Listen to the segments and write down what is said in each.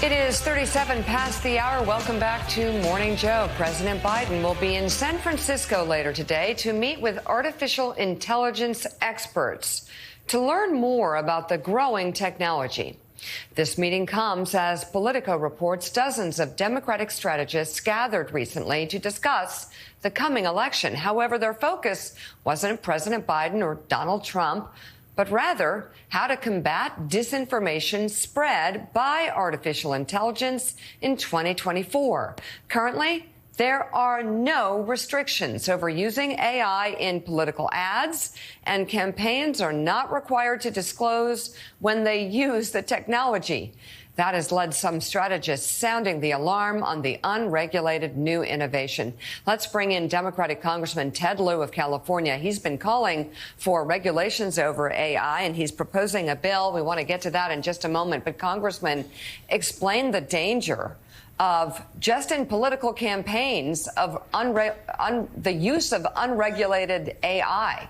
It is 37 past the hour. Welcome back to Morning Joe. President Biden will be in San Francisco later today to meet with artificial intelligence experts to learn more about the growing technology. This meeting comes as Politico reports dozens of Democratic strategists gathered recently to discuss the coming election. However, their focus wasn't President Biden or Donald Trump, but rather how to combat disinformation spread by artificial intelligence in 2024. Currently, there are no restrictions over using AI in political ads, and campaigns are not required to disclose when they use the technology. That has led some strategists sounding the alarm on the unregulated new innovation. Let's bring in Democratic Congressman Ted Lieu of California. He's been calling for regulations over AI, and he's proposing a bill. We want to get to that in just a moment. But, Congressman, explain the danger of, just in political campaigns, of the use of unregulated AI.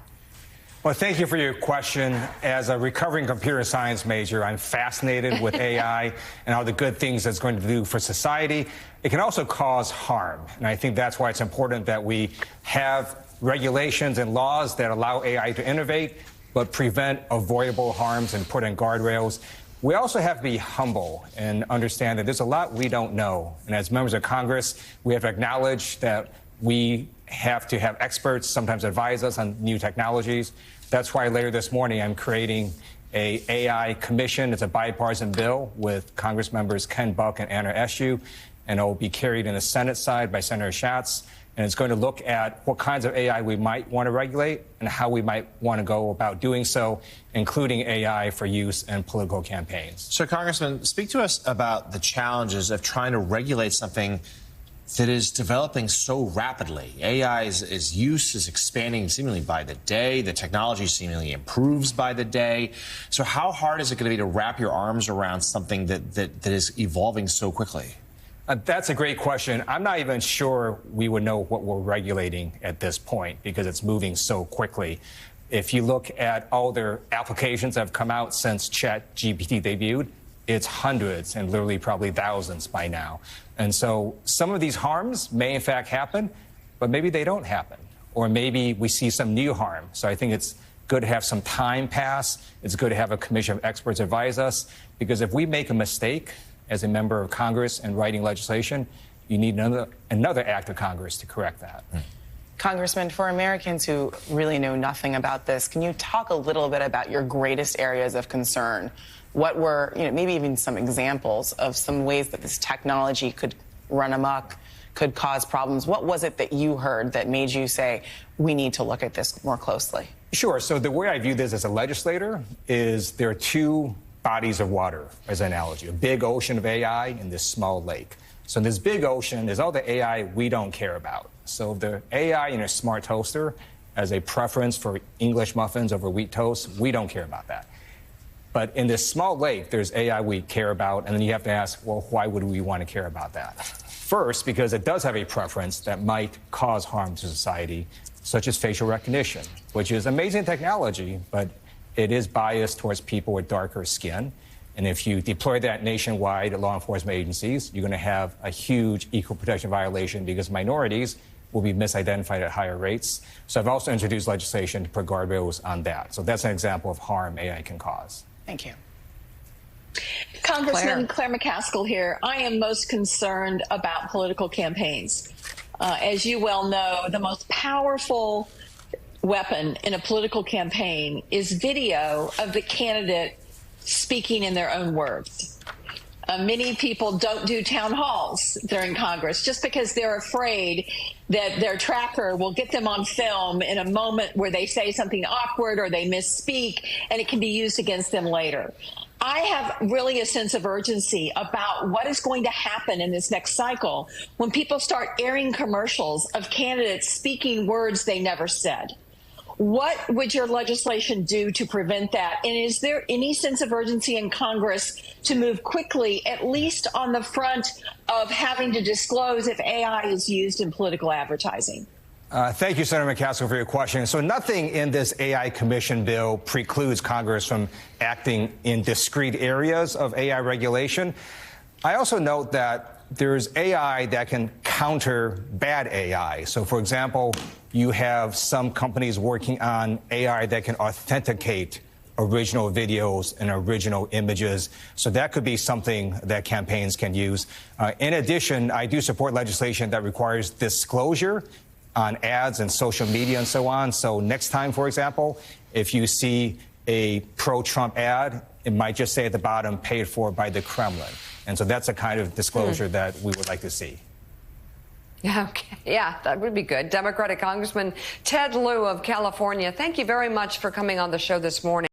Well, thank you for your question. As a recovering computer science major, I'm fascinated with AI and all the good things it's going to do for society. It can also cause harm, and I think that's why it's important that we have regulations and laws that allow AI to innovate, but prevent avoidable harms and put in guardrails. We also have to be humble and understand that there's a lot we don't know. And as members of Congress, we have to acknowledge that we have to have experts sometimes advise us on new technologies. That's why later this morning I'm creating a AI commission. It's a bipartisan bill with Congress members Ken Buck and Anna Eshoo, and it will be carried in the Senate side by Senator Schatz. And it's going to look at what kinds of AI we might want to regulate and how we might want to go about doing so, including AI for use in political campaigns. So, Congressman, speak to us about the challenges of trying to regulate something that is developing so rapidly. AI's use is expanding seemingly by the day. The technology seemingly improves by the day. So how hard is it going to be to wrap your arms around something that is evolving so quickly? That's a great question. I'm not even sure we would know what we're regulating at this point because it's moving so quickly. If you look at all their applications that have come out since ChatGPT debuted, it's hundreds and literally probably thousands by now. And so some of these harms may in fact happen, but maybe they don't happen. Or maybe we see some new harm. So I think it's good to have some time pass. It's good to have a commission of experts advise us, because if we make a mistake as a member of Congress in writing legislation, you need another act of Congress to correct that. Congressman, for Americans who really know nothing about this, can you talk a little bit about your greatest areas of concern? What were, maybe even some examples of some ways that this technology could run amok, could cause problems? What was it that you heard that made you say, we need to look at this more closely? Sure. So the way I view this as a legislator is there are two bodies of water, as an analogy, a big ocean of AI and this small lake. So in this big ocean, there's all the AI we don't care about. So the AI in a smart toaster has a preference for English muffins over wheat toast. We don't care about that. But in this small lake, there's AI we care about, and then you have to ask, well, why would we want to care about that? First, because it does have a preference that might cause harm to society, such as facial recognition, which is amazing technology, but it is biased towards people with darker skin. And if you deploy that nationwide at law enforcement agencies, you're going to have a huge equal protection violation because minorities will be misidentified at higher rates. So I've also introduced legislation to put guardrails on that. So that's an example of harm AI can cause. Thank you. Congressman Claire McCaskill here. I am most concerned about political campaigns. As you well know, the most powerful weapon in a political campaign is video of the candidate speaking in their own words. Many people don't do town halls during Congress just because they're afraid that their tracker will get them on film in a moment where they say something awkward or they misspeak, and it can be used against them later. I have really a sense of urgency about what is going to happen in this next cycle when people start airing commercials of candidates speaking words they never said. What would your legislation do to prevent that? And is there any sense of urgency in Congress to move quickly, at least on the front of having to disclose if AI is used in political advertising? Thank you, Senator McCaskill, for your question. So nothing in this AI commission bill precludes Congress from acting in discrete areas of AI regulation. I also note that there's AI that can counter bad AI. So, for example, you have some companies working on AI that can authenticate original videos and original images. So that could be something that campaigns can use. In addition, I do support legislation that requires disclosure on ads and social media and so on. So next time, for example, if you see a pro-Trump ad, it might just say at the bottom, paid for by the Kremlin. And so that's a kind of disclosure that we would like to see. Okay, yeah, that would be good. Democratic Congressman Ted Lieu of California, thank you very much for coming on the show this morning.